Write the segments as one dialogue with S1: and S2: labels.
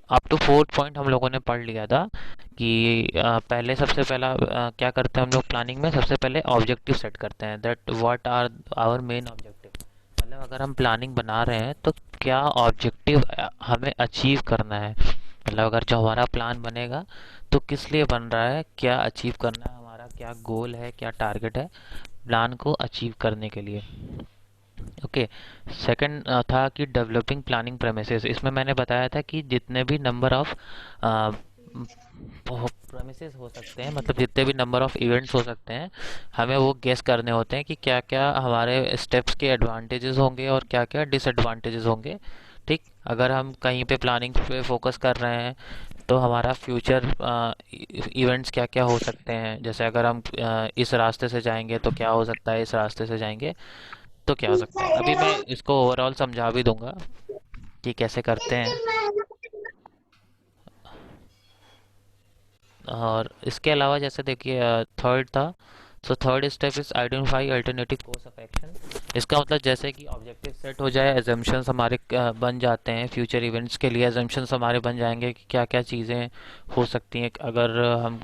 S1: Up to fourth point हम लोगों ने पढ़ लिया था कि पहले सबसे पहला क्या करते हैं हम लोग प्लानिंग में, सबसे पहले ऑब्जेक्टिव सेट करते हैं, that what are our main objective. मतलब अगर हम प्लानिंग बना रहे हैं तो क्या ऑब्जेक्टिव हमें अचीव करना है। मतलब अगर जो हमारा प्लान बनेगा तो किस लिए बन रहा है, क्या अचीव करना है, हमारा क्या गोल है, क्या टारगेट है प्लान को अचीव करने के लिए। ओके। सेकंड था कि डेवलपिंग प्लानिंग प्रेमिसेस। इसमें मैंने बताया था कि जितने भी नंबर ऑफ प्रेमिसेस हो सकते हैं, मतलब जितने भी नंबर ऑफ इवेंट्स हो सकते हैं, हमें वो गेस करने होते हैं कि क्या क्या हमारे स्टेप्स के एडवांटेजेस होंगे और क्या क्या डिसएडवांटेजेस होंगे। ठीक। अगर हम कहीं पे प्लानिंग पे फोकस कर रहे हैं तो हमारा फ्यूचर इवेंट्स क्या क्या हो सकते हैं। जैसे अगर हम इस रास्ते से जाएंगे तो क्या हो सकता है, इस रास्ते से जाएंगे तो क्या हो सकता है। अभी मैं इसको ओवरऑल समझा भी दूंगा कि कैसे करते हैं। और इसके अलावा जैसे देखिए थर्ड था, so third step is identify alternative course of action. इसका मतलब जैसे कि ऑब्जेक्टिव सेट हो जाए, एजम्पशंस हमारे बन जाते हैं, फ्यूचर इवेंट्स के लिए एजम्पशंस हमारे बन जाएंगे कि क्या क्या चीज़ें हो सकती हैं। अगर हम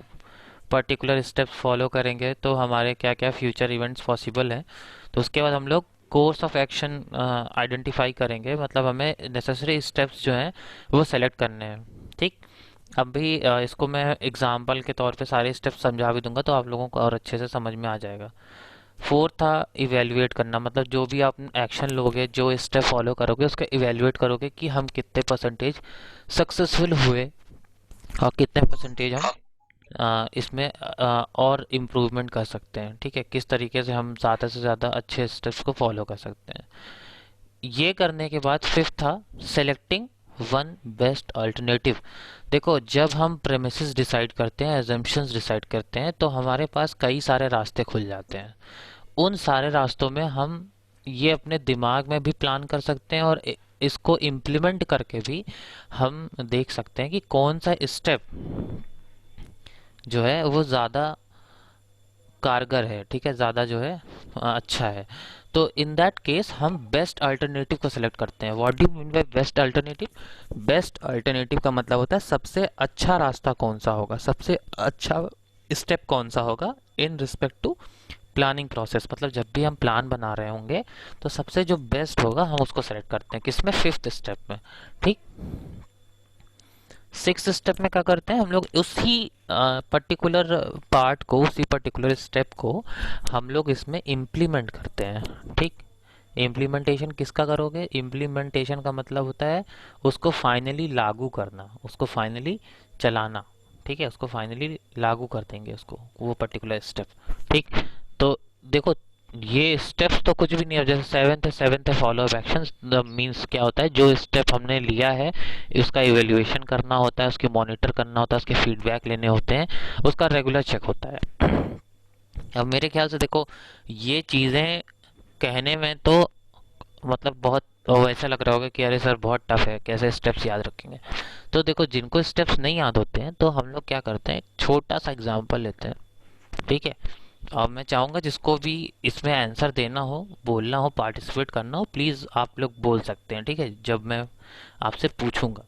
S1: पर्टिकुलर स्टेप्स फॉलो करेंगे तो हमारे क्या क्या फ्यूचर इवेंट्स पॉसिबल हैं। तो उसके बाद हम लोग कोर्स ऑफ एक्शन आइडेंटिफाई करेंगे, मतलब हमें नेसेसरी स्टेप्स जो हैं वो सेलेक्ट करने हैं। ठीक। अभी इसको मैं एग्जाम्पल के तौर पे सारे स्टेप्स समझा भी दूंगा तो आप लोगों को और अच्छे से समझ में आ जाएगा। फोर्थ था इवेल्युएट करना। मतलब जो भी आप एक्शन लोगे, जो स्टेप फॉलो करोगे, उसका इवेल्युएट करोगे कि हम कितने परसेंटेज सक्सेसफुल हुए और कितने परसेंटेज हम इसमें और इम्प्रूवमेंट कर सकते हैं। ठीक है, किस तरीके से हम ज़्यादा से ज़्यादा अच्छे स्टेप्स को फॉलो कर सकते हैं। ये करने के बाद फिफ्थ था सेलेक्टिंग वन बेस्ट अल्टरनेटिव। देखो, जब हम प्रेमिसेस डिसाइड करते हैं, एजम्पशंस डिसाइड करते हैं, तो हमारे पास कई सारे रास्ते खुल जाते हैं। उन सारे रास्तों में हम ये अपने दिमाग में भी प्लान कर सकते हैं और इसको इम्प्लीमेंट करके भी हम देख सकते हैं कि कौन सा स्टेप जो है वो ज़्यादा कारगर है। ठीक है, ज़्यादा जो है अच्छा है। तो इन दैट केस हम बेस्ट अल्टरनेटिव को सिलेक्ट करते हैं। What do you mean by best alternative? Best alternative का मतलब होता है सबसे अच्छा रास्ता कौन सा होगा, सबसे अच्छा स्टेप कौन सा होगा in respect to planning process. मतलब जब भी हम प्लान बना रहे होंगे तो सबसे जो बेस्ट होगा हम उसको सेलेक्ट करते हैं, किसमें, फिफ्थ स्टेप में। ठीक। सिक्स स्टेप में क्या करते हैं हम लोग, उसी पर्टिकुलर पार्ट को, उसी पर्टिकुलर स्टेप को हम लोग इसमें इम्प्लीमेंट करते हैं। ठीक। इम्प्लीमेंटेशन किसका करोगे? इम्प्लीमेंटेशन का मतलब होता है उसको फाइनली लागू करना, उसको फाइनली चलाना। ठीक है, उसको फाइनली लागू कर देंगे उसको, वो पर्टिकुलर स्टेप। ठीक। तो देखो, ये स्टेप्स तो कुछ भी नहीं है। जैसे सेवेंथ है, सेवेंथ है फॉलो अप एक्शन। मीन्स क्या होता है, जो स्टेप हमने लिया है उसका इवेल्युएशन करना होता है, उसकी मॉनिटर करना होता है, उसके फीडबैक लेने होते हैं, उसका रेगुलर चेक होता है। अब मेरे ख्याल से देखो, ये चीज़ें कहने में तो मतलब बहुत वैसा लग रहा होगा कि अरे सर बहुत टफ है, कैसे स्टेप्स याद रखेंगे। तो देखो, जिनको स्टेप्स नहीं याद होते हैं तो हम लोग क्या करते हैं, छोटा सा एग्जांपल लेते हैं। ठीक है। और मैं चाहूँगा जिसको भी इसमें आंसर देना हो, बोलना हो, पार्टिसिपेट करना हो, प्लीज़ आप लोग बोल सकते हैं। ठीक है, जब मैं आपसे पूछूंगा।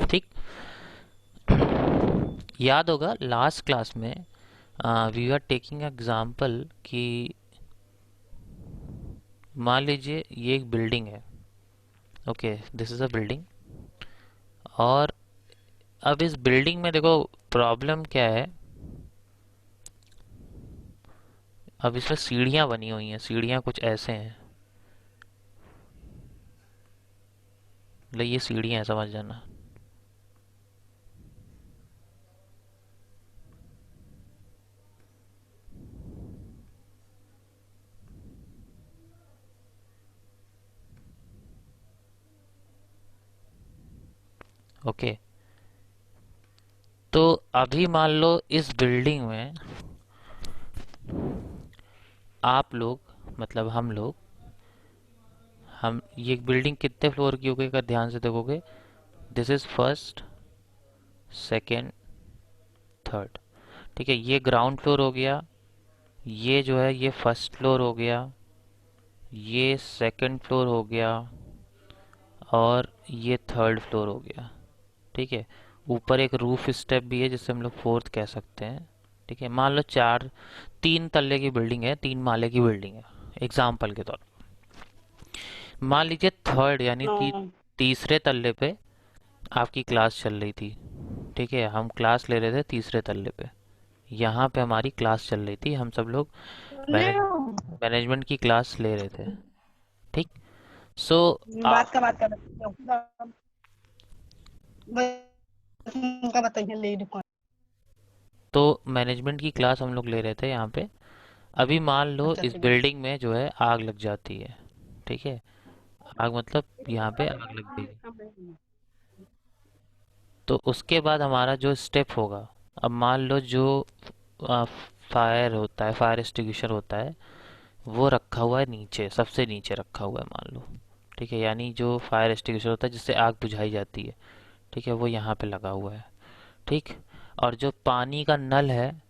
S1: ठीक। याद होगा लास्ट क्लास में वी आर टेकिंग एग्जाम्पल कि मान लीजिए ये एक बिल्डिंग है। Okay, this is a building. और अब इस बिल्डिंग में देखो प्रॉब्लम क्या है, अब इसमें सीढ़ियाँ बनी हुई हैं। सीढ़ियाँ कुछ ऐसे हैं, मतलब ये सीढ़ियाँ हैं, समझ जाना। ओके। तो अभी मान लो इस बिल्डिंग में आप लोग, मतलब हम लोग, हम ये बिल्डिंग कितने फ्लोर की होगी अगर ध्यान से देखोगे, this is first, second, third. ठीक है, ये ग्राउंड फ्लोर हो गया, ये जो है ये फर्स्ट फ्लोर हो गया, ये सेकंड फ्लोर हो गया और ये थर्ड फ्लोर हो गया। ठीक है। ऊपर एक रूफ स्टेप भी है जिससे हम लोग फोर्थ कह सकते हैं। ठीक है, मान लो चार, 3 तल्ले की बिल्डिंग है, 3 माले की बिल्डिंग है, एग्जाम्पल के तौर पर। मान लीजिए थर्ड यानी
S2: हाँ।
S1: तीसरे तल्ले पे आपकी क्लास चल रही थी। ठीक है, हम क्लास ले रहे थे तीसरे तल्ले पे। यहाँ पे हमारी क्लास चल रही थी, हम सब लोग मैनेजमेंट की क्लास ले रहे थे। ठीक। सो
S2: बात कर उनका बताइए ले रिकॉर्ड।
S1: तो मैनेजमेंट की क्लास हम लोग ले रहे थे यहाँ पे। अभी मान लो
S2: अच्छा
S1: इस
S2: ठीक है।
S1: बिल्डिंग में जो है आग लग जाती है। ठीक है, आग मतलब यहाँ पे आग लग गई। तो उसके बाद हमारा जो स्टेप होगा, अब मान लो जो फायर होता है, फायर एक्सटिंग्विशर होता है, वो रखा हुआ है नीचे, सबसे नीचे रखा हुआ है मान लो। ठीक है, यानी जो फायर एक्सटिंग्विशर होता है जिससे आग बुझाई जाती है, ठीक है, वो यहाँ पे लगा हुआ है। ठीक। और जो पानी का नल है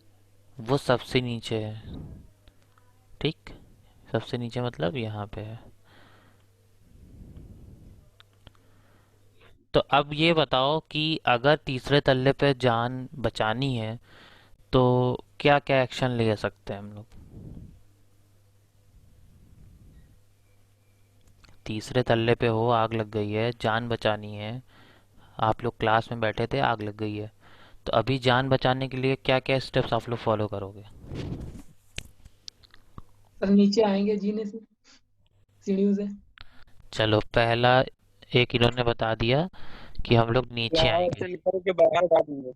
S1: वो सबसे नीचे है। ठीक, सबसे नीचे मतलब यहाँ पे है। तो अब ये बताओ कि अगर तीसरे तल्ले पे जान बचानी है तो क्या क्या एक्शन ले सकते हैं हम लोग। तीसरे तल्ले पे हो, आग लग गई है, जान बचानी है, आप लोग क्लास में बैठे थे, आग लग गई है, तो अभी जान बचाने के लिए क्या क्या स्टेप्स आप लोग फॉलो करोगे।
S3: सर नीचे आएंगे जीने से, सीढ़ियों से।
S1: चलो पहला एक इन्होंने बता दिया कि हम लोग नीचे
S4: क्लास
S1: आएंगे।
S4: से निकल के बाहर भागेंगे।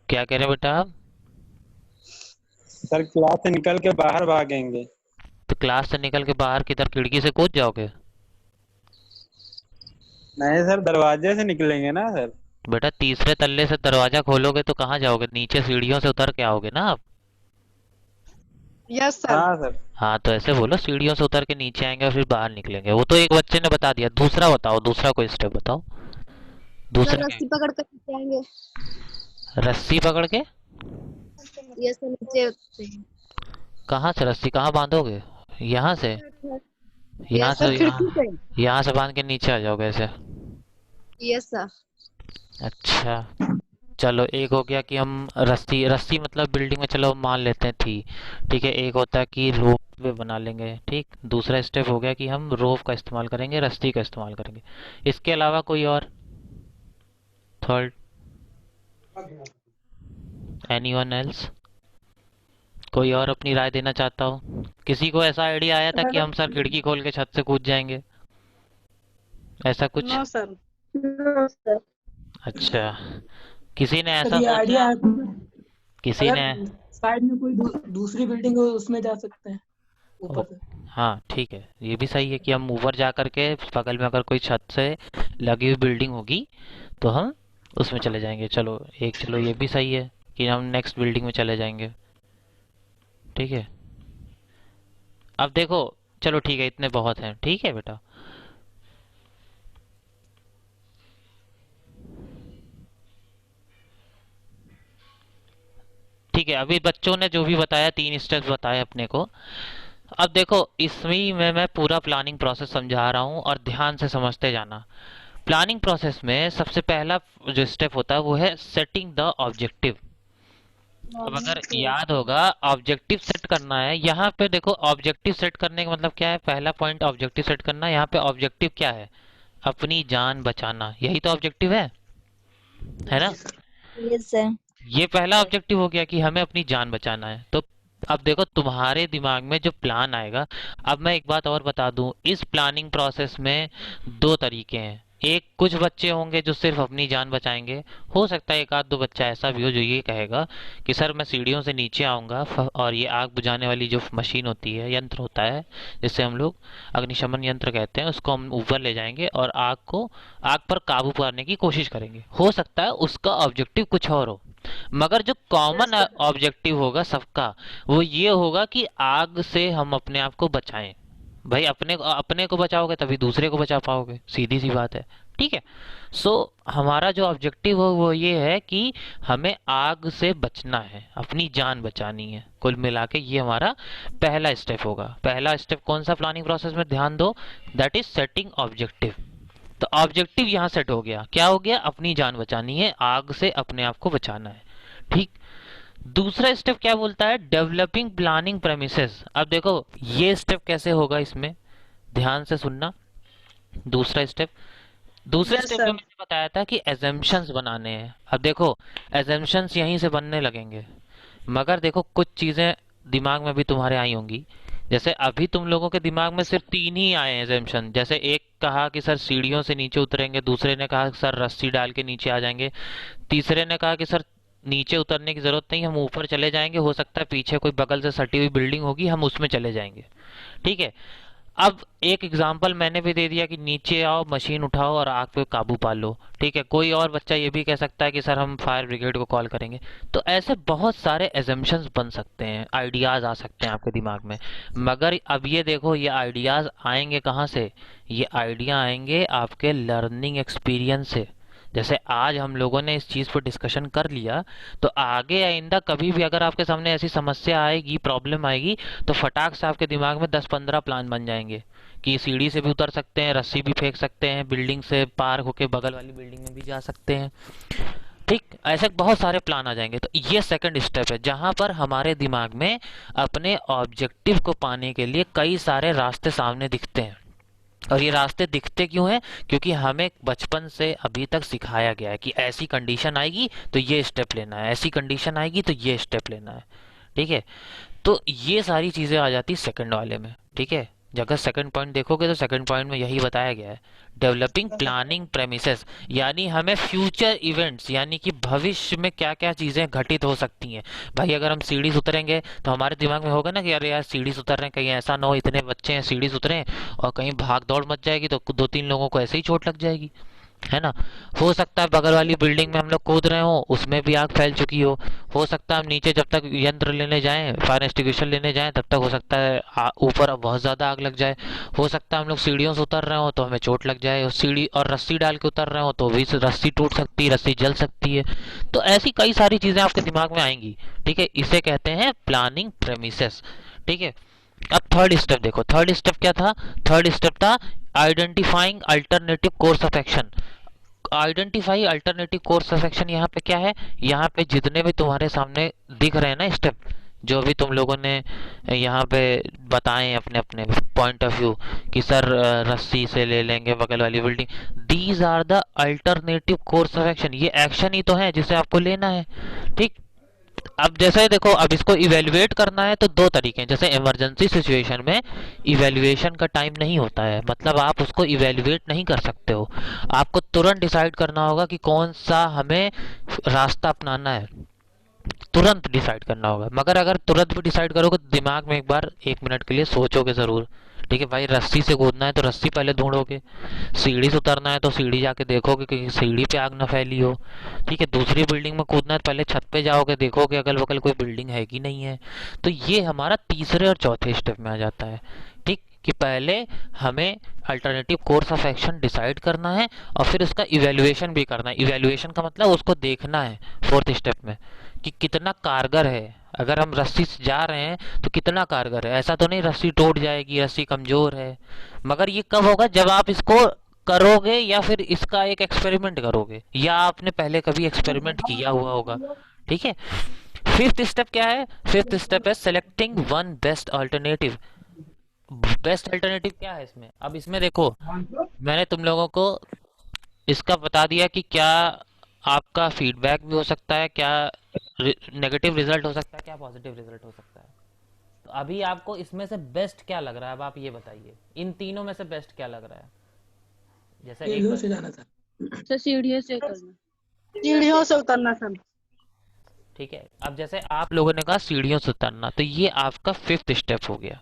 S1: क्या कह रहे हो बेटा आप।
S4: सर क्लास से निकल के बाहर भागेंगे।
S1: तो क्लास से निकल के बाहर किधर, खिड़की से कूद जाओगे।
S4: नहीं सर, दरवाजे से निकलेंगे ना सर।
S1: बेटा तीसरे तल्ले से दरवाजा खोलोगे तो कहाँ जाओगे, नीचे सीढ़ियों से उतर के आओगे ना आप।
S2: Yes sir.
S4: हाँ सर।
S1: हाँ तो ऐसे बोलो, सीढ़ियों से उतर के नीचे आएंगे और फिर बाहर निकलेंगे। वो तो एक बच्चे ने बता दिया, दूसरा बताओ, दूसरा कोई स्टेप बताओ।
S5: सर
S1: दूसरा क्या।
S5: रस्सी पकड़ कर नीचे आएंगे।
S1: रस्सी पकड़ के।
S5: ये सर नीचे उतरते हैं।
S1: कहाँ से रस्सी, कहाँ बांधोगे। यहाँ से। यहाँ
S5: यस
S1: से
S2: सर
S5: सर।
S2: खिड़की
S1: यहाँ,
S2: से।
S1: यहाँ से बांध के नीचे आ जाओगे ऐसे।
S5: Yes sir.
S1: अच्छा, चलो एक हो गया कि हम रस्सी, रस्सी मतलब बिल्डिंग में चलो मान लेते हैं थी। ठीक है, एक होता है कि रोप वे बना लेंगे। ठीक, दूसरा स्टेप हो गया कि हम रोप का इस्तेमाल करेंगे, रस्सी का इस्तेमाल करेंगे। इसके अलावा कोई और थर्ड, एनीवन एल्स, कोई और अपनी राय देना चाहता हो। किसी को ऐसा आइडिया आया था कि हम सर खिड़की खोल के छत से कूद जाएंगे, ऐसा कुछ।
S2: No sir.
S5: No sir.
S1: अच्छा, किसी ने
S3: सर
S1: ऐसा
S3: ये आइडिया
S1: सोचा,
S3: है,
S1: किसी
S3: अगर
S1: ने।
S3: साइड में कोई दूसरी बिल्डिंग हो उसमें जा सकते हैं
S1: ओ,
S3: ऊपर से।
S1: हाँ ठीक है, ये भी सही है कि हम ऊपर जा करके बगल में अगर कोई छत से लगी हुई बिल्डिंग होगी तो हम उसमें चले जाएंगे। चलो एक, चलो ये भी सही है कि हम नेक्स्ट बिल्डिंग में चले जाएंगे। ठीक है, अब देखो, चलो ठीक है, इतने बहुत हैं। ठीक है बेटा, ठीक है, अभी बच्चों ने जो भी बताया, 3 स्टेप्स बताए अपने को। अब देखो इसमें मैं पूरा प्लानिंग प्रोसेस समझा रहा हूँ और ध्यान से समझते जाना। प्लानिंग प्रोसेस में सबसे पहला जो स्टेप होता है वो है सेटिंग द ऑब्जेक्टिव। अब अगर याद होगा, ऑब्जेक्टिव सेट करना है। यहाँ पे देखो, ऑब्जेक्टिव सेट करने का मतलब क्या है, पहला पॉइंट ऑब्जेक्टिव सेट करना। यहाँ पे ऑब्जेक्टिव क्या है, अपनी जान बचाना, यही तो ऑब्जेक्टिव है ना।
S3: जी सर।
S5: Yes sir.
S1: ये पहला ऑब्जेक्टिव हो गया कि हमें अपनी जान बचाना है। तो अब देखो तुम्हारे दिमाग में जो प्लान आएगा। अब मैं एक बात और बता दूं, इस प्लानिंग प्रोसेस में 2 तरीके हैं। एक, कुछ बच्चे होंगे जो सिर्फ अपनी जान बचाएंगे। हो सकता है एक आध दो बच्चा ऐसा भी हो जो ये कहेगा कि सर मैं सीढ़ियों से नीचे आऊंगा और ये आग बुझाने वाली जो मशीन होती है, यंत्र होता है, जिससे हम लोग अग्निशमन यंत्र कहते हैं, उसको हम ऊपर ले जाएंगे और आग पर काबू पाने की कोशिश करेंगे। हो सकता है उसका ऑब्जेक्टिव कुछ और हो, मगर जो कॉमन ऑब्जेक्टिव होगा सबका, वो ये होगा कि आग से हम अपने आप को बचाएं। भाई अपने को बचाओगे तभी दूसरे को बचा पाओगे, सीधी सी बात है। ठीक है। सो हमारा जो ऑब्जेक्टिव हो वो ये है कि हमें आग से बचना है, अपनी जान बचानी है। कुल मिला के ये हमारा पहला स्टेप होगा। पहला स्टेप कौन सा प्लानिंग प्रोसेस में, ध्यान दो, दैट इज सेटिंग ऑब्जेक्टिव। तो ऑब्जेक्टिव यहाँ सेट हो गया, क्या हो गया, अपनी जान बचानी है, आग से अपने आप को बचाना है। ठीक। दूसरा स्टेप क्या बोलता है, डेवलपिंग प्लानिंग प्रेमिसेस। अब देखो ये स्टेप कैसे होगा, इसमें ध्यान से सुनना। दूसरा स्टेप, दूसरे
S2: यस
S1: स्टेप में
S2: सर।
S1: मैंने बताया था कि एजम्पशंस बनाने हैं। अब देखो एजम्पशंस यहीं से बनने लगेंगे, मगर देखो कुछ चीजें दिमाग में भी तुम्हारे आई होंगी। जैसे अभी तुम लोगों के दिमाग में सिर्फ तीन ही आए हैं एजम्पशन। जैसे एक कहा कि सर सीढ़ियों से नीचे उतरेंगे, दूसरे ने कहा कि सर रस्सी डाल के नीचे आ जाएंगे, तीसरे ने कहा कि सर नीचे उतरने की जरूरत नहीं, हम ऊपर चले जाएंगे, हो सकता है पीछे कोई बगल से सटी हुई बिल्डिंग होगी, हम उसमें चले जाएंगे। ठीक है। अब एक एग्जाम्पल मैंने भी दे दिया कि नीचे आओ, मशीन उठाओ और आग पे काबू पा लो। ठीक है। कोई और बच्चा ये भी कह सकता है कि सर हम फायर ब्रिगेड को कॉल करेंगे। तो ऐसे बहुत सारे एजम्पशंस बन सकते हैं, आइडियाज आ सकते हैं आपके दिमाग में। मगर अब ये देखो ये आइडियाज आएंगे कहाँ से, ये आइडिया आएंगे आपके लर्निंग एक्सपीरियंस से। जैसे आज हम लोगों ने इस चीज़ पर डिस्कशन कर लिया, तो आगे आइंदा कभी भी अगर आपके सामने ऐसी समस्या आएगी, प्रॉब्लम आएगी, तो फटाक से आपके दिमाग में 10-15 प्लान बन जाएंगे कि सीढ़ी से भी उतर सकते हैं, रस्सी भी फेंक सकते हैं, बिल्डिंग से पार होके बगल वाली बिल्डिंग में भी जा सकते हैं। ठीक, ऐसे बहुत सारे प्लान आ जाएंगे। तो ये सेकंड स्टेप है जहां पर हमारे दिमाग में अपने ऑब्जेक्टिव को पाने के लिए कई सारे रास्ते सामने दिखते हैं। और ये रास्ते दिखते क्यों हैं, क्योंकि हमें बचपन से अभी तक सिखाया गया है कि ऐसी कंडीशन आएगी तो ये स्टेप लेना है, ऐसी कंडीशन आएगी तो ये स्टेप लेना है। ठीक है। तो ये सारी चीज़ें आ जाती सेकंड वाले में। ठीक है। अगर सेकंड पॉइंट देखोगे तो सेकंड पॉइंट में यही बताया गया है, डेवलपिंग प्लानिंग प्रेमिसेस, यानी हमें फ्यूचर इवेंट्स, यानी कि भविष्य में क्या क्या चीज़ें घटित हो सकती हैं। भाई अगर हम सीढ़ी से उतरेंगे तो हमारे दिमाग में होगा ना कि अरे यार सीढ़ी से उतर रहे हैं, कहीं ऐसा ना हो इतने बच्चे हैं सीढ़ी से उतरे हैं और कहीं भाग दौड़ मच जाएगी तो 2-3 लोगों को ऐसे ही चोट लग जाएगी, है ना। हो सकता है बगल वाली बिल्डिंग में हम लोग कूद रहे हो, उसमें भी आग फैल चुकी हो सकता है हम नीचे जब तक यंत्र लेने जाएं, फायर एक्सटिंग्विशर लेने जाएं, तब तक हो सकता है ऊपर बहुत ज़्यादा आग लग जाए। हो सकता है हम लोग सीढ़ियों से उतर रहे हो तो हमें चोट लग जाए, और सीढ़ी और रस्सी डाल के उतर रहे हो तो भी रस्सी टूट सकती है, रस्सी जल सकती है। तो ऐसी कई सारी चीज़ें आपके दिमाग में आएंगी। ठीक है। इसे कहते हैं प्लानिंग प्रेमिसेस। ठीक है। अब थर्ड स्टेप देखो, थर्ड स्टेप क्या था, थर्ड स्टेप था identifying alternative course of action. Identify alternative course of action यहाँ पे क्या है, यहाँ पे जितने भी तुम्हारे सामने दिख रहे हैं ना स्टेप, जो भी तुम लोगों ने यहाँ पे बताए अपने अपने पॉइंट ऑफ व्यू कि सर रस्सी से ले लेंगे बगल वाली building, these are the alternative course of action. ये एक्शन ही तो है जिसे आपको लेना है। ठीक। अब जैसे देखो, अब इसको इवेल्युएट करना है तो दो तरीके हैं। जैसे इमरजेंसी सिचुएशन में इवेल्युएशन का टाइम नहीं होता है, मतलब आप उसको इवेल्युएट नहीं कर सकते हो, आपको तुरंत डिसाइड करना होगा कि कौन सा हमें रास्ता अपनाना है, तुरंत डिसाइड करना होगा। मगर अगर तुरंत भी डिसाइड करोगे तो दिमाग में एक बार 1 मिनट के लिए सोचोगे ज़रूर। ठीक है भाई, रस्सी से कूदना है तो रस्सी पहले ढूंढोगे, सीढ़ी से उतरना है तो सीढ़ी जाके देखोगे कि सीढ़ी पे आग ना फैली हो। ठीक है। दूसरी बिल्डिंग में कूदना है तो पहले छत पे जाओगे, देखोगे अगल बगल कोई बिल्डिंग है कि नहीं है। तो ये हमारा तीसरे और चौथे स्टेप में आ जाता है। ठीक, कि पहले हमें alternative course of action decide करना है और फिर उसका इवेल्युएशन भी करना है। इवेल्युएशन का मतलब उसको देखना है फोर्थ स्टेप में कि कितना कारगर है। अगर हम रस्सी से जा रहे हैं तो कितना कारगर है, ऐसा तो नहीं रस्सी टूट जाएगी, रस्सी कमजोर है। मगर ये कब होगा, जब आप इसको करोगे या फिर इसका एक एक्सपेरिमेंट करोगे, या आपने पहले कभी एक्सपेरिमेंट किया हुआ होगा। ठीक है। फिफ्थ स्टेप क्या है, फिफ्थ स्टेप है selecting one best alternative. Best alternative क्या है इसमें, अब इसमें देखो मैंने तुम लोगों को इसका बता दिया कि क्या आपका फीडबैक भी हो सकता है, क्या नेगेटिव रिजल्ट हो सकता है, क्या पॉजिटिव रिजल्ट हो सकता है। तो अभी आपको इसमें से बेस्ट क्या लग रहा है, अब आप ये बताइए इन तीनों में से बेस्ट क्या लग रहा है। जैसे एक
S3: सीढ़ियों से जाना था।
S5: सर सीढ़ियों से करना।
S2: सीढ़ियों से उतरना सर।
S1: ठीक है। अब जैसे आप लोगों ने कहा सीढ़ियों से उतरना, तो ये आपका फिफ्थ स्टेप हो गया।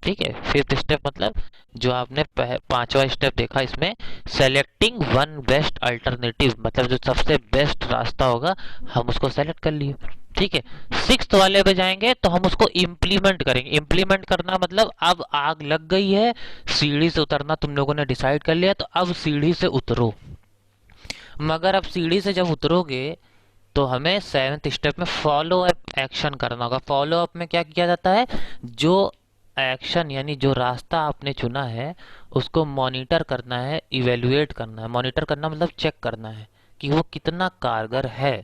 S1: ठीक है। फिफ्थ स्टेप मतलब जो आपने पांचवा स्टेप देखा इसमें, सेलेक्टिंग वन बेस्ट अल्टरनेटिव, मतलब जो सबसे बेस्ट रास्ता होगा हम उसको सेलेक्ट कर लिए। ठीक है। सिक्स्थ वाले पे जाएंगे तो हम उसको इम्प्लीमेंट करेंगे। इम्प्लीमेंट करना मतलब अब आग लग गई है, सीढ़ी से उतरना तुम लोगों ने डिसाइड कर लिया, तो अब सीढ़ी से उतरो। मगर अब सीढ़ी से जब उतरोगे तो हमें सेवेंथ स्टेप में फॉलो अप एक्शन करना होगा। फॉलो अप में क्या किया जाता है, जो एक्शन यानी जो रास्ता आपने चुना है उसको मॉनिटर करना है, इवेल्युएट करना है। मॉनिटर करना मतलब चेक करना है कि वो कितना कारगर है।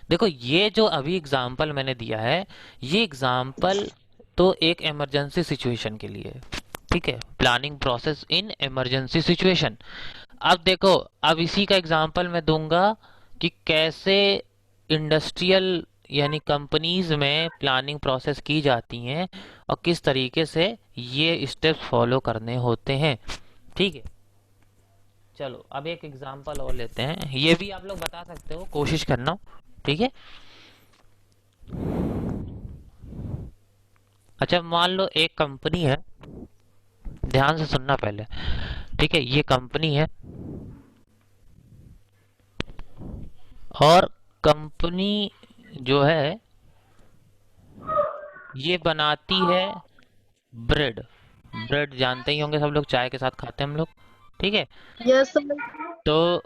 S1: देखो ये जो अभी एग्जाम्पल मैंने दिया है, ये एग्जाम्पल तो एक इमरजेंसी सिचुएशन के लिए है, ठीक है, planning process in emergency situation. अब देखो, अब इसी का एग्जाम्पल मैं दूंगा कि कैसे इंडस्ट्रियल यानी कंपनीज में प्लानिंग प्रोसेस की जाती हैं और किस तरीके से ये स्टेप्स फॉलो करने होते हैं, ठीक है। चलो अब एक एग्जांपल और लेते हैं, ये भी आप लोग बता सकते हो, कोशिश करना, ठीक है। अच्छा मान लो एक कंपनी है, ध्यान से सुनना पहले, ठीक है। ये कंपनी है और कंपनी जो है ये बनाती है ब्रेड। ब्रेड जानते ही होंगे सब लोग, चाय के साथ खाते हैं हम लोग, ठीक है।
S2: Yes sir.
S1: तो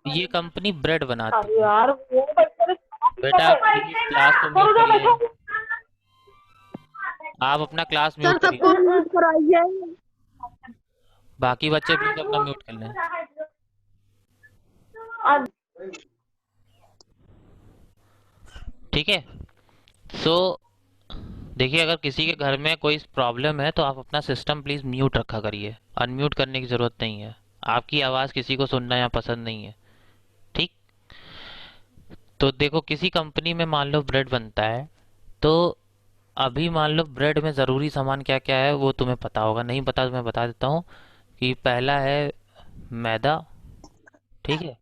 S1: ये कंपनी ब्रेड बनाती
S6: अरे
S1: है।
S6: यार वो बच्चे ने
S1: बेटा आप प्लीज क्लास को म्यूट
S6: करो
S1: करिए,
S6: देखो
S1: आप अपना क्लास
S2: सर
S1: म्यूट करिए,
S2: सबको म्यूट कराइए।
S1: बाकी बच्चे प्लीज अपना म्यूट कर लें, ठीक है। सो देखिए, अगर किसी के घर में कोई प्रॉब्लम है तो आप अपना सिस्टम प्लीज म्यूट रखा करिए, अनम्यूट करने की जरूरत नहीं है। आपकी आवाज किसी को सुनना यहाँ पसंद नहीं है, ठीक। तो देखो किसी कंपनी में मान लो ब्रेड बनता है, तो अभी मान लो ब्रेड में ज़रूरी सामान क्या क्या है वो तुम्हें पता होगा, नहीं पता तो मैं बता देता हूँ कि पहला है मैदा, ठीक है,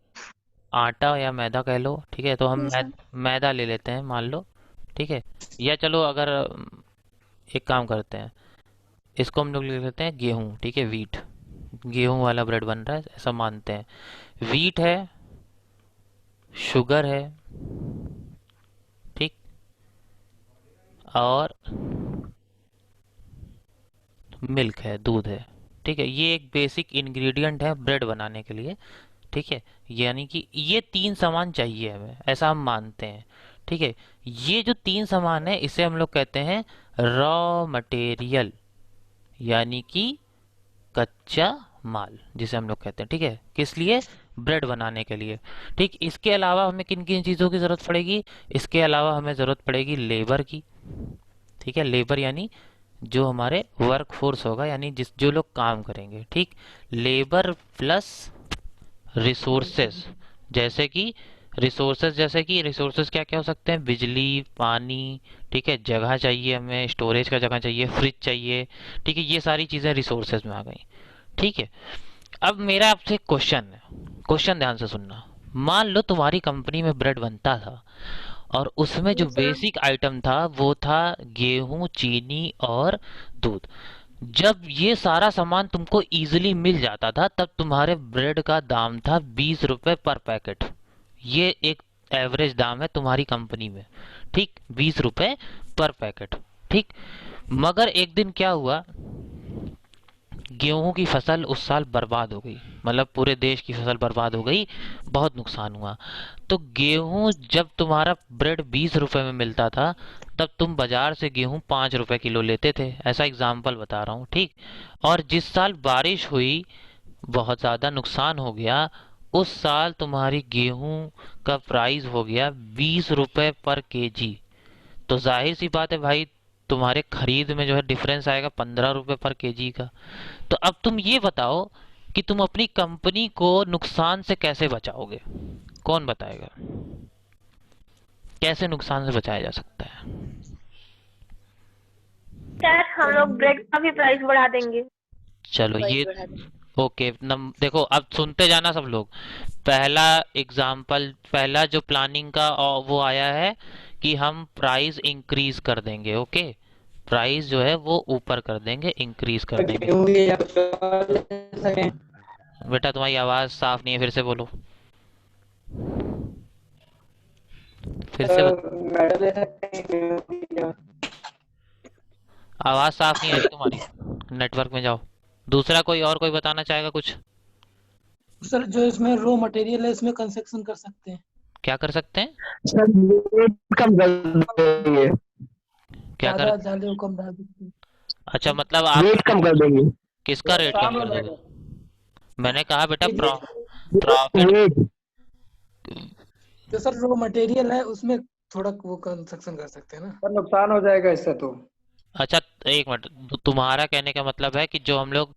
S1: आटा या मैदा कह लो, ठीक है। तो हम मैदा ले लेते हैं मान लो, ठीक है। या चलो अगर एक काम करते हैं, इसको हम लोग ले लेते हैं गेहूँ, ठीक है, वीट, गेहूँ वाला ब्रेड बन रहा है ऐसा मानते हैं। वीट है, शुगर है, ठीक, और मिल्क है, दूध है, ठीक है। ये एक बेसिक इंग्रेडिएंट है ब्रेड बनाने के लिए, ठीक है। यानी कि ये तीन सामान चाहिए हमें, ऐसा हम मानते हैं, ठीक है। ये जो तीन सामान है इसे हम लोग कहते हैं रॉ मटेरियल, यानी कि कच्चा माल जिसे हम लोग कहते हैं, ठीक है। किस लिए? ब्रेड बनाने के लिए, ठीक। इसके अलावा हमें किन किन चीज़ों की ज़रूरत पड़ेगी? इसके अलावा हमें ज़रूरत पड़ेगी लेबर की, ठीक है। लेबर यानी जो हमारे वर्क फोर्स होगा, यानी जो लोग काम करेंगे, ठीक। लेबर प्लस रिसोर्सेस, जैसे कि रिसोर्सेस क्या क्या हो सकते हैं? बिजली, पानी, ठीक है, जगह चाहिए हमें, स्टोरेज का जगह चाहिए, फ्रिज चाहिए, ठीक है। ये सारी चीज़ें रिसोर्सेज में आ गई, ठीक है। अब मेरा आपसे एक क्वेश्चन है, क्वेश्चन ध्यान से सुनना। मान लो तुम्हारी कंपनी में ब्रेड बनता था और उसमें जो बेसिक आइटम था वो था गेहूं, चीनी और दूध। जब ये सारा सामान तुमको इजीली मिल जाता था तब तुम्हारे ब्रेड का दाम था 20 रुपए पर पैकेट। ये एक एवरेज दाम है तुम्हारी कंपनी में, ठीक, 20 रुपए पर पैकेट, ठीक। मगर एक दिन क्या हुआ, गेहूं की फसल उस साल बर्बाद हो गई, मतलब पूरे देश की फसल बर्बाद हो गई, बहुत नुकसान हुआ। तो गेहूं, जब तुम्हारा ब्रेड 20 रुपए में मिलता था तब तुम बाजार से गेहूं 5 रुपए किलो लेते थे, ऐसा एग्जाम्पल बता रहा हूँ, ठीक। और जिस साल बारिश हुई, बहुत ज़्यादा नुकसान हो गया, उस साल तुम्हारी गेहूं का प्राइस हो गया 20 रुपए पर केजी। तो जाहिर सी बात है भाई, तुम्हारे खरीद में जो है डिफरेंस आएगा 15 रुपए पर केजी का। तो अब तुम ये बताओ कि तुम अपनी कंपनी को नुकसान से कैसे बचाओगे? कौन बताएगा कैसे नुकसान से बचाया जा सकता है?
S6: सर हम लोग ब्रेड का भी प्राइस बढ़ा देंगे।
S1: चलो ये ओके, देखो अब सुनते जाना सब लोग। पहला एग्जाम्पल, पहला जो प्लानिंग का वो आया है कि हम प्राइस इंक्रीज कर देंगे, ओके। प्राइस जो है वो ऊपर कर देंगे, इंक्रीज कर देंगे। बेटा तुम्हारी आवाज साफ नहीं है, फिर से बोलो, फिर से आवाज साफ नहीं आ रही तुम्हारी, नेटवर्क में जाओ। दूसरा कोई और कोई बताना चाहेगा कुछ?
S3: सर जो इसमें रॉ मटेरियल है इसमें कंसेक्शन कर सकते हैं।
S1: क्या कर सकते हैं?
S4: सर रेट कम कर देंगे,
S1: क्या कर?
S3: ज्यादा ज्यादा कम डाल सकते हैं।
S1: अच्छा मतलब आप
S4: रेट कम कर देंगे।
S1: किसका रेट कम
S4: नुकसान हो
S1: कर देगा?
S4: जाएगा
S1: मैंने कहा बेटा
S3: ये
S1: प्रॉफिट।
S4: रेट।
S3: जो सर रॉ मटेरियल है उसमें थोड़ा वो कंस्ट्रक्शन कर सकते हैं ना।
S4: पर नुकसान हो जाएगा इससे तो।
S1: अच्छा, एक मिनट, तुम्हारा कहने का मतलब है कि जो हम लोग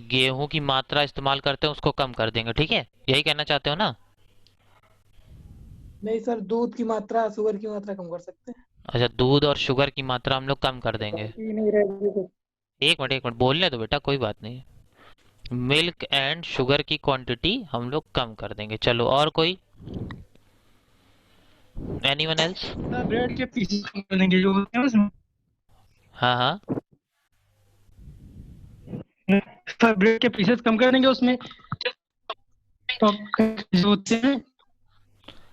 S1: गेहूं की मात्रा इस्तेमाल करते हैं उसको कम कर देंगे, ठीक है? यही कहना चाहते हो ना?
S3: नहीं सर, दूध की मात्रा, शुगर की मात्रा कम कर सकते हैं।
S1: अच्छा, दूध और शुगर की मात्रा हम लोग कम कर देंगे।
S4: पी नहीं रहेगी तो।
S1: एक मिनट बोलने दो बेटा, कोई बात नहीं। मिल्क एंड शुगर की क्वांटिटी हम लोग कम कर देंगे। चलो, और कोई? Anyone else?
S7: सर ब्रेड के पीसेस कम कर देंगे जो होते हैं उसमें।
S1: हाँ हाँ।
S7: सर ब्रेड के पीसेस कम कर देंगे उसमें तो जो होते हैं।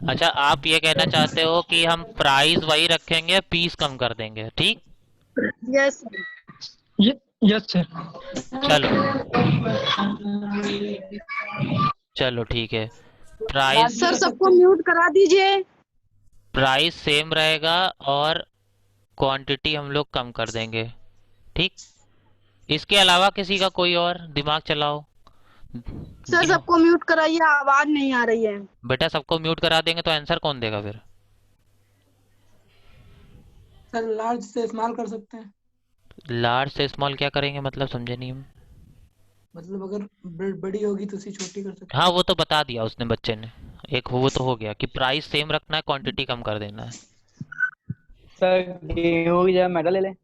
S1: अच्छा, आप ये कहना चाहते हो कि हम प्राइस वही रखेंगे, पीस कम कर देंगे, ठीक?
S2: यस
S7: ये यस सर।
S1: चलो चलो, ठीक है। प्राइस
S2: सर, सबको म्यूट करा दीजिए।
S1: प्राइस सेम रहेगा और क्वांटिटी हम लोग कम कर देंगे, ठीक? इसके अलावा किसी का कोई और दिमाग चलाओ।
S2: सर, सबको म्यूट कराइए, आवाज नहीं आ रही है।
S1: बेटा, सबको म्यूट करा देंगे तो आंसर कौन देगा फिर?
S3: सर लार्ज से स्मॉल कर सकते हैं।
S1: लार्ज से स्मॉल क्या करेंगे, मतलब समझे नहीं हम।
S3: मतलब अगर ब्रेड बड़ी होगी तो उसे छोटी कर सकते
S1: हाँ, वो तो बता दिया उसने, बच्चे ने। एक वो तो हो गया कि प्राइस सेम रखना है, क्वांटिटी कम कर देना है।
S8: सर गेहूं की जगह मैदा ले लें,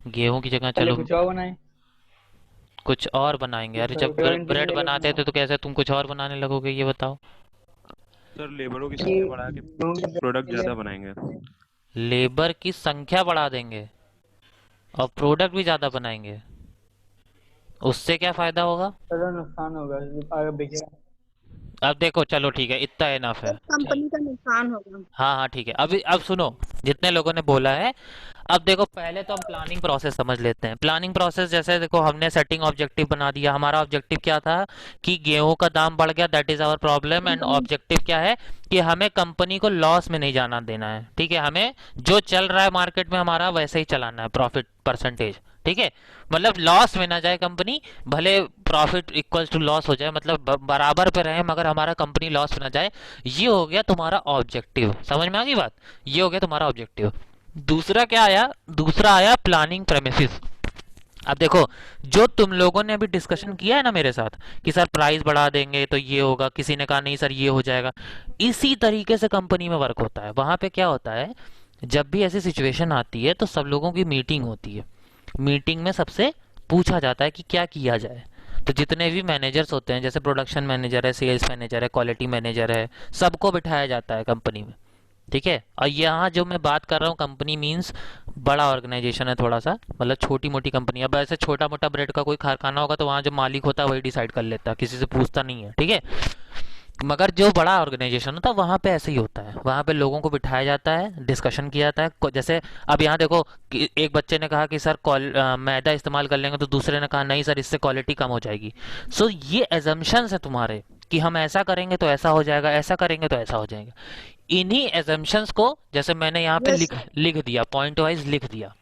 S1: गेहूं की जगह
S8: पहले
S1: चलो
S8: कुछ और बनाएं।
S1: कुछ और बनाएंगे। अरे, जब ब्रेड बनाते थे तो कैसे तुम कुछ और बनाने लगोगे, ये बताओ।
S9: सर लेबरों की संख्या बढ़ा के प्रोडक्ट ज्यादा बनाएंगे।
S1: लेबर की संख्या बढ़ा देंगे और प्रोडक्ट भी ज्यादा बनाएंगे, उससे क्या फायदा होगा?
S8: सर नुकसान होगा आगे बिकेगा।
S1: अब देखो, चलो ठीक है, इतना इनफ है।
S2: कंपनी का नुकसान होगा।
S1: हाँ हाँ, ठीक है। अभी अब सुनो, जितने लोगों ने बोला है, अब देखो, पहले तो हम प्लानिंग प्रोसेस समझ लेते हैं। प्लानिंग प्रोसेस जैसे देखो, हमने सेटिंग ऑब्जेक्टिव बना दिया। हमारा ऑब्जेक्टिव क्या था कि गेहूं का दाम बढ़ गया, that is our problem. And objective क्या है कि हमें कंपनी को लॉस में नहीं जाना देना है, ठीक है? हमें जो चल रहा है मार्केट में हमारा वैसे ही चलाना है, प्रॉफिट परसेंटेज, ठीक है? मतलब लॉस में ना जाए कंपनी, भले प्रॉफिट इक्वल्स टू लॉस हो जाए, मतलब बराबर पे रहे, मगर हमारा कंपनी लॉस में ना जाए। ये हो गया तुम्हारा ऑब्जेक्टिव। समझ में आ गई बात? ये हो गया तुम्हारा ऑब्जेक्टिव। दूसरा क्या आया? दूसरा आया प्लानिंग प्रेमिसेस। अब देखो, जो तुम लोगों ने अभी डिस्कशन किया है ना मेरे साथ कि सर प्राइस बढ़ा देंगे तो ये होगा, किसी ने कहा नहीं सर ये हो जाएगा, इसी तरीके से कंपनी में वर्क होता है। वहां पे क्या होता है, जब भी ऐसी सिचुएशन आती है तो सब लोगों की मीटिंग होती है। मीटिंग में सबसे पूछा जाता है कि क्या किया जाए। तो जितने भी मैनेजर्स होते हैं, जैसे प्रोडक्शन मैनेजर है, सेल्स मैनेजर है, क्वालिटी मैनेजर है, सबको बिठाया जाता है कंपनी में, ठीक है? और यहाँ जो मैं बात कर रहा हूँ, कंपनी मीन्स बड़ा ऑर्गेनाइजेशन है थोड़ा सा, मतलब छोटी मोटी कंपनी। अब ऐसे छोटा मोटा ब्रेड का कोई कारखाना होगा तो वहाँ जो मालिक होता है वही डिसाइड कर लेता है, किसी से पूछता नहीं है, ठीक है? मगर जो बड़ा ऑर्गेनाइजेशन होता है वहाँ पे ऐसे ही होता है। वहाँ पे लोगों को बिठाया जाता है, डिस्कशन किया जाता है। जैसे अब यहाँ देखो कि एक बच्चे ने कहा कि सर मैदा इस्तेमाल कर लेंगे, तो दूसरे ने कहा नहीं सर इससे क्वालिटी कम हो जाएगी। सो ये एजम्पशंस है तुम्हारे कि हम ऐसा करेंगे तो ऐसा हो जाएगा, ऐसा करेंगे तो ऐसा हो जाएगा। इन्हीं एजम्पशंस को जैसे मैंने यहाँ पे लिख दिया, पॉइंट वाइज लिख दिया।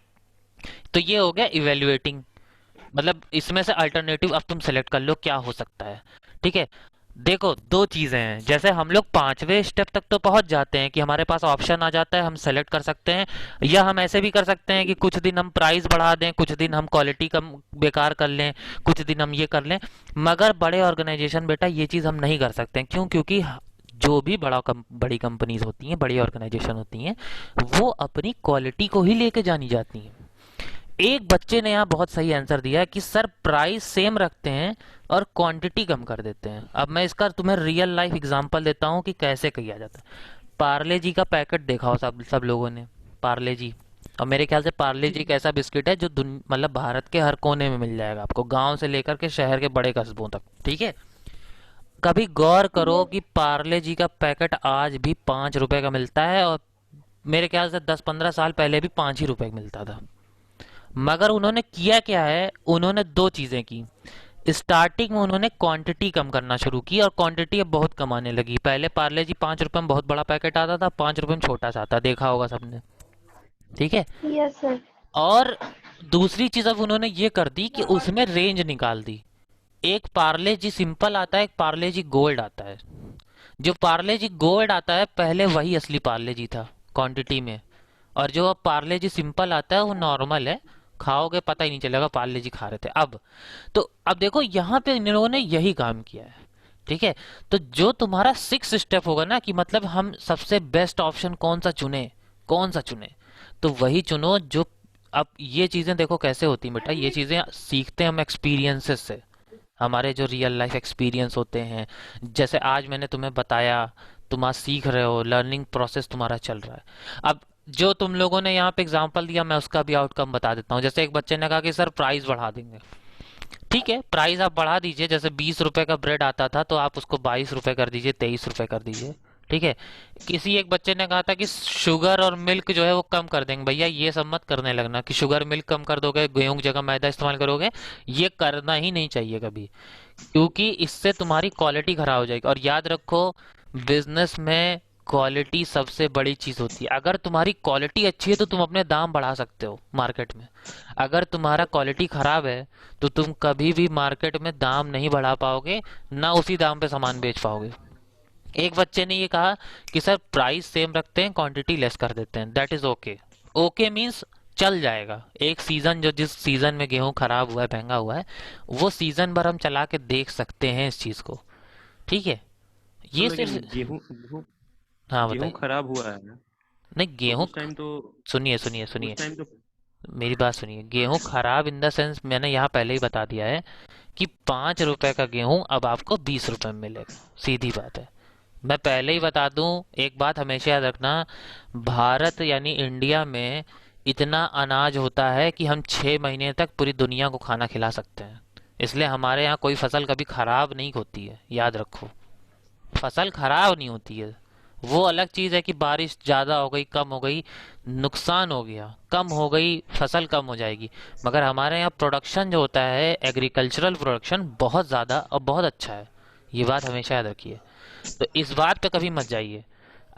S1: तो ये हो गया इवेल्युएटिंग, मतलब इसमें से अल्टरनेटिव अब तुम सेलेक्ट कर लो क्या हो सकता है, ठीक है? देखो, दो चीजें हैं। जैसे हम लोग पांचवें स्टेप तक तो पहुंच जाते हैं कि हमारे पास ऑप्शन आ जाता है, हम सेलेक्ट कर सकते हैं। या हम ऐसे भी कर सकते हैं कि कुछ दिन हम प्राइस बढ़ा दें, कुछ दिन हम क्वालिटी कम बेकार कर लें, कुछ दिन हम ये कर लें। मगर बड़े ऑर्गेनाइजेशन बेटा ये चीज हम नहीं कर सकते हैं। क्यों? क्योंकि जो भी बड़ी कंपनीज होती हैं, बड़ी ऑर्गेनाइजेशन होती हैं, वो अपनी क्वालिटी को ही लेके जानी जाती हैं। एक बच्चे ने यहाँ बहुत सही आंसर दिया है कि सर प्राइस सेम रखते हैं और क्वांटिटी कम कर देते हैं। अब मैं इसका तुम्हें रियल लाइफ एग्जांपल देता हूँ कि कैसे किया जाता है। पार्ले जी का पैकेट देखा हो सब लोगों ने, पार्ले जी। और मेरे ख्याल से पार्ले जी एक ऐसा बिस्किट है जो मतलब भारत के हर कोने में मिल जाएगा आपको, गांव से लेकर के शहर के बड़े कस्बों तक, ठीक है? कभी गौर करो कि पार्ले जी का पैकेट आज भी 5 रुपए का मिलता है, और मेरे ख्याल से 10-15 साल पहले भी 5 ही रुपए मिलता था। मगर उन्होंने किया क्या है, उन्होंने दो चीजें की। स्टार्टिंग में उन्होंने क्वांटिटी कम करना शुरू की और क्वांटिटी अब बहुत कम आने लगी। पहले पार्ले जी 5 रुपए में बहुत बड़ा पैकेट आता था, 5 रुपए में छोटा सा आता, देखा होगा सबने, ठीक है?
S6: Yes sir.
S1: और दूसरी चीज अब उन्होंने ये कर दी कि उसमें रेंज निकाल दी। एक पार्ले जी सिंपल आता है, एक पार्ले जी गोल्ड आता है। जो पार्ले जी गोल्ड आता है पहले वही असली पार्ले जी था क्वांटिटी में, और जो अब पार्ले जी सिंपल आता है वो नॉर्मल है, खाओगे पता ही नहीं चलेगा पार्ले जी खा रहे थे। अब देखो यहाँ पे इन लोगों ने यही काम किया है, ठीक है। तो जो तुम्हारा 6 स्टेप होगा ना कि मतलब हम सबसे बेस्ट ऑप्शन कौन सा चुने, तो वही चुनो जो। अब ये चीजें देखो कैसे होती हैं बेटा, ये चीजें सीखते हैं हम एक्सपीरियंसेस से, हमारे जो रियल लाइफ एक्सपीरियंस होते हैं। जैसे आज मैंने तुम्हें बताया, तुम आज सीख रहे हो, लर्निंग प्रोसेस तुम्हारा चल रहा है। अब जो तुम लोगों ने यहाँ पे एग्जांपल दिया, मैं उसका भी आउटकम बता देता हूँ। जैसे एक बच्चे ने कहा कि सर प्राइस बढ़ा देंगे, ठीक है, प्राइस आप बढ़ा दीजिए। जैसे 20 रुपए का ब्रेड आता था तो आप उसको 22 रुपए कर दीजिए, 23 रुपए कर दीजिए, ठीक है। किसी एक बच्चे ने कहा था कि शुगर और मिल्क जो है वो कम कर देंगे। भैया ये सब मत करने लगना कि शुगर मिल्क कम कर दोगे, गेहूं की जगह मैदा इस्तेमाल करोगे, ये करना ही नहीं चाहिए कभी, क्योंकि इससे तुम्हारी क्वालिटी खराब हो जाएगी। और याद रखो, बिजनेस में क्वालिटी सबसे बड़ी चीज होती है। अगर तुम्हारी क्वालिटी अच्छी है तो तुम अपने दाम बढ़ा सकते हो मार्केट में। अगर तुम्हारा क्वालिटी खराब है तो तुम कभी भी मार्केट में दाम नहीं बढ़ा पाओगे, ना उसी दाम पे सामान बेच पाओगे। एक बच्चे ने ये कहा कि सर प्राइस सेम रखते हैं, क्वांटिटी लेस कर देते हैं। That is okay. Okay means चल जाएगा। एक सीजन, जो जिस सीजन में गेहूं खराब हुआ है, महंगा हुआ है, वो सीजन भर हम चला के देख सकते हैं इस चीज को, ठीक है। ये
S9: तो
S1: सिर्फ
S9: लेकिन गेहूं गेहूं
S1: हाँ
S9: गेहूं
S1: बताइए।
S9: खराब हुआ है ना,
S1: नहीं
S9: तो
S1: गेहूं,
S9: उस टाइम तो
S1: सुनिए
S9: उस टाइम तो
S1: मेरी बात सुनिए। गेहूं खराब इन द सेंस मैंने यहाँ पहले ही बता दिया है कि 5 रुपए का गेहूं अब आपको 20 रुपए में मिलेगा, सीधी बात है। मैं पहले ही बता दूं, एक बात हमेशा याद रखना, भारत यानी इंडिया में इतना अनाज होता है कि हम 6 महीने तक पूरी दुनिया को खाना खिला सकते हैं। इसलिए हमारे यहाँ कोई फसल कभी खराब नहीं होती है, याद रखो। फसल खराब नहीं होती है। वो अलग चीज है कि बारिश ज्यादा हो गई, कम हो गई, नुकसान हो गया, कम हो गई, फसल कम हो जाएगी। मगर हमारे यहाँ प्रोडक्शन जो होता है, एग्रीकल्चरल प्रोडक्शन बहुत ज्यादा और बहुत अच्छा है। ये बात हमेशा याद रखिए। तो इस बात पे कभी मत जाइए।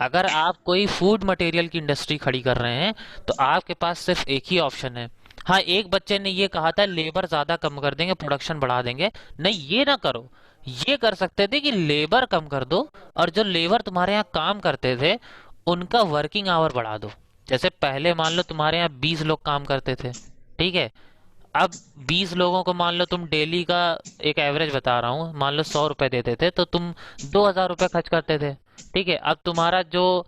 S1: अगर आप कोई फूड मटेरियल की इंडस्ट्री खड़ी कर रहे हैं तो आपके पास सिर्फ एक ही ऑप्शन है। हाँ, एक बच्चे ने ये कहा था लेबर ज्यादा कम कर देंगे, प्रोडक्शन बढ़ा देंगे। नहीं, ये ना करो। ये कर सकते थे कि लेबर कम कर दो, और जो लेबर तुम्हारे यहाँ काम करते थे उनका वर्किंग आवर बढ़ा दो। जैसे पहले मान लो तुम्हारे यहाँ 20 लोग काम करते थे, ठीक है। अब 20 लोगों को मान लो तुम डेली का, एक एवरेज बता रहा हूँ, मान लो 100 रुपए देते थे तो तुम 2000 रुपए खर्च करते थे, ठीक है। अब तुम्हारा जो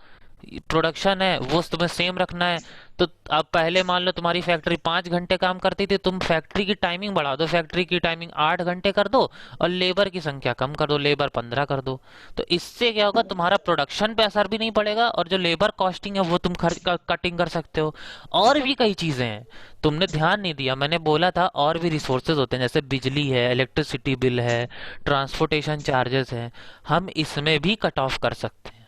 S1: प्रोडक्शन है वो तुम्हें सेम रखना है। तो अब पहले मान लो तुम्हारी फैक्ट्री 5 घंटे काम करती थी, तुम फैक्ट्री की टाइमिंग बढ़ा दो, फैक्ट्री की टाइमिंग 8 घंटे कर दो, और लेबर की संख्या कम कर दो, लेबर 15 कर दो। तो इससे क्या होगा, तुम्हारा प्रोडक्शन पे असर भी नहीं पड़ेगा, और जो लेबर कॉस्टिंग है वो तुम कटिंग कर सकते हो। और भी कई चीजें हैं, तुमने ध्यान नहीं दिया, मैंने बोला था और भी रिसोर्सेज होते हैं, जैसे बिजली है, इलेक्ट्रिसिटी बिल है, ट्रांसपोर्टेशन चार्जेस हैं, हम इसमें भी कट ऑफ कर सकते हैं।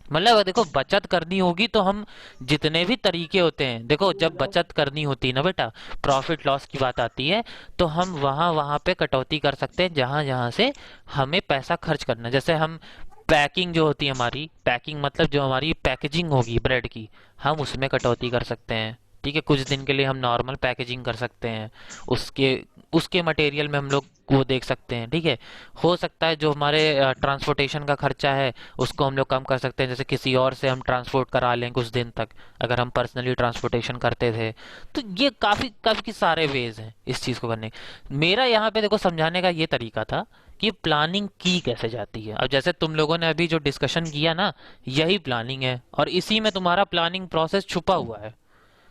S1: मतलब देखो, बचत करनी होगी तो हम, जितने भी तरीके होते हैं, देखो जब बचत करनी होती है ना बेटा, प्रॉफिट लॉस की बात आती है, तो हम वहां वहां पे कटौती कर सकते हैं जहां जहां से हमें पैसा खर्च करना है। जैसे हम पैकिंग जो होती है हमारी, पैकिंग मतलब जो हमारी पैकेजिंग होगी ब्रेड की, हम उसमें कटौती कर सकते हैं, ठीक है। कुछ दिन के लिए हम नॉर्मल पैकेजिंग कर सकते हैं, उसके उसके मटेरियल में हम लोग वो देख सकते हैं, ठीक है। हो सकता है जो हमारे ट्रांसपोर्टेशन का खर्चा है उसको हम लोग कम कर सकते हैं, जैसे किसी और से हम ट्रांसपोर्ट करा लें कुछ दिन तक, अगर हम पर्सनली ट्रांसपोर्टेशन करते थे। तो ये काफ़ी काफ़ी सारे वेज हैं इस चीज़ को करने। मेरा यहाँ पे देखो समझाने का ये तरीका था कि प्लानिंग की कैसे जाती है। अब जैसे तुम लोगों ने अभी जो डिस्कशन किया ना, यही प्लानिंग है, और इसी में तुम्हारा प्लानिंग प्रोसेस छुपा हुआ है।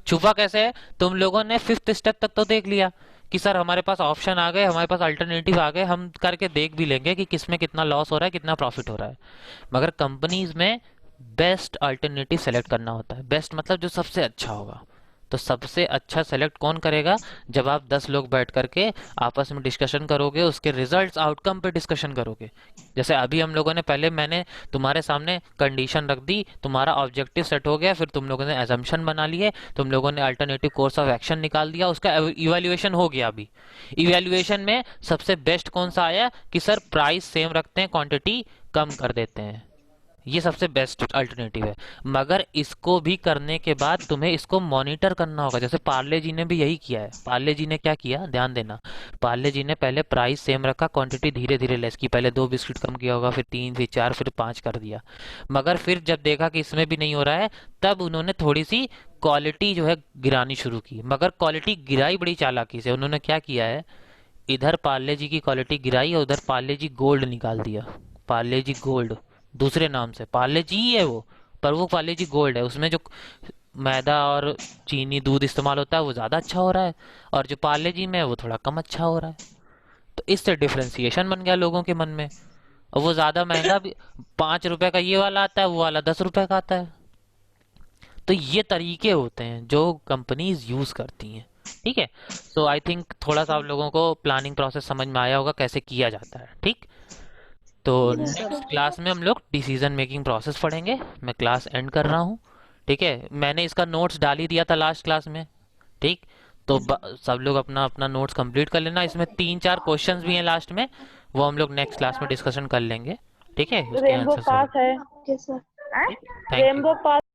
S1: छुपा कैसे है, तुम लोगों ने 5th स्टेप तक तो देख लिया कि सर हमारे पास ऑप्शन आ गए, हमारे पास अल्टरनेटिव आ गए, हम करके देख भी लेंगे कि किसमें कितना लॉस हो रहा है, कितना प्रॉफिट हो रहा है। मगर कंपनीज में बेस्ट अल्टरनेटिव सेलेक्ट करना होता है। बेस्ट मतलब जो सबसे अच्छा होगा। तो सबसे अच्छा सेलेक्ट कौन करेगा, जब आप 10 लोग बैठ करके आपस में डिस्कशन करोगे, उसके रिजल्ट्स आउटकम पे डिस्कशन करोगे। जैसे अभी हम लोगों ने पहले, मैंने तुम्हारे सामने कंडीशन रख दी, तुम्हारा ऑब्जेक्टिव सेट हो गया, फिर तुम लोगों ने एजम्पशन बना लिए, तुम लोगों ने अल्टरनेटिव कोर्स ऑफ एक्शन निकाल दिया, उसका इवैल्यूएशन हो गया। अभी इवैल्यूएशन में सबसे बेस्ट कौन सा आया कि सर प्राइस सेम रखते हैं, क्वांटिटी कम कर देते हैं। ये सबसे बेस्ट अल्टरनेटिव है। मगर इसको भी करने के बाद तुम्हें इसको मॉनिटर करना होगा। जैसे पार्ले जी ने भी यही किया है। पार्ले जी ने क्या किया, ध्यान देना। पार्ले जी ने पहले प्राइस सेम रखा, क्वांटिटी धीरे धीरे लेस की। पहले 2 बिस्किट कम किया होगा, फिर 3, फिर 4, फिर 5 कर दिया। मगर फिर जब देखा कि इसमें भी नहीं हो रहा है, तब उन्होंने थोड़ी सी क्वालिटी जो है गिरानी शुरू की। मगर क्वालिटी गिराई बड़ी चालाकी से। उन्होंने क्या किया है, इधर पार्ले जी की क्वालिटी गिराई और उधर पार्ले जी गोल्ड निकाल दिया। पार्ले जी गोल्ड दूसरे नाम से, पार्ले जी ही है वो, पर वो पार्ले जी गोल्ड है। उसमें जो मैदा और चीनी दूध इस्तेमाल होता है वो ज़्यादा अच्छा हो रहा है, और जो पार्ले जी में है वो थोड़ा कम अच्छा हो रहा है। तो इससे डिफ्रेंसिएशन बन गया लोगों के मन में। और वो ज़्यादा महंगा भी 5 रुपए का ये वाला आता है, वो वाला 10 रुपए का आता है। तो ये तरीके होते हैं जो कंपनीज यूज़ करती हैं। ठीक है, सो आई थिंक थोड़ा सा आप लोगों को प्लानिंग प्रोसेस समझ में आया होगा कैसे किया जाता है। ठीक, तो नेक्स्ट क्लास में हम लोग डिसीजन मेकिंग प्रोसेस पढ़ेंगे। मैं क्लास एंड कर रहा हूँ। ठीक है, मैंने इसका नोट्स डाल ही दिया था लास्ट क्लास में। ठीक, तो सब लोग अपना अपना नोट्स कंप्लीट कर लेना। इसमें 3-4 क्वेश्चंस भी हैं लास्ट में, वो हम लोग नेक्स्ट क्लास में डिस्कशन कर लेंगे। ठीक है, उसके
S6: रेनबो
S1: आंसर
S6: पास है।
S1: Thank you.
S6: Rainbow pass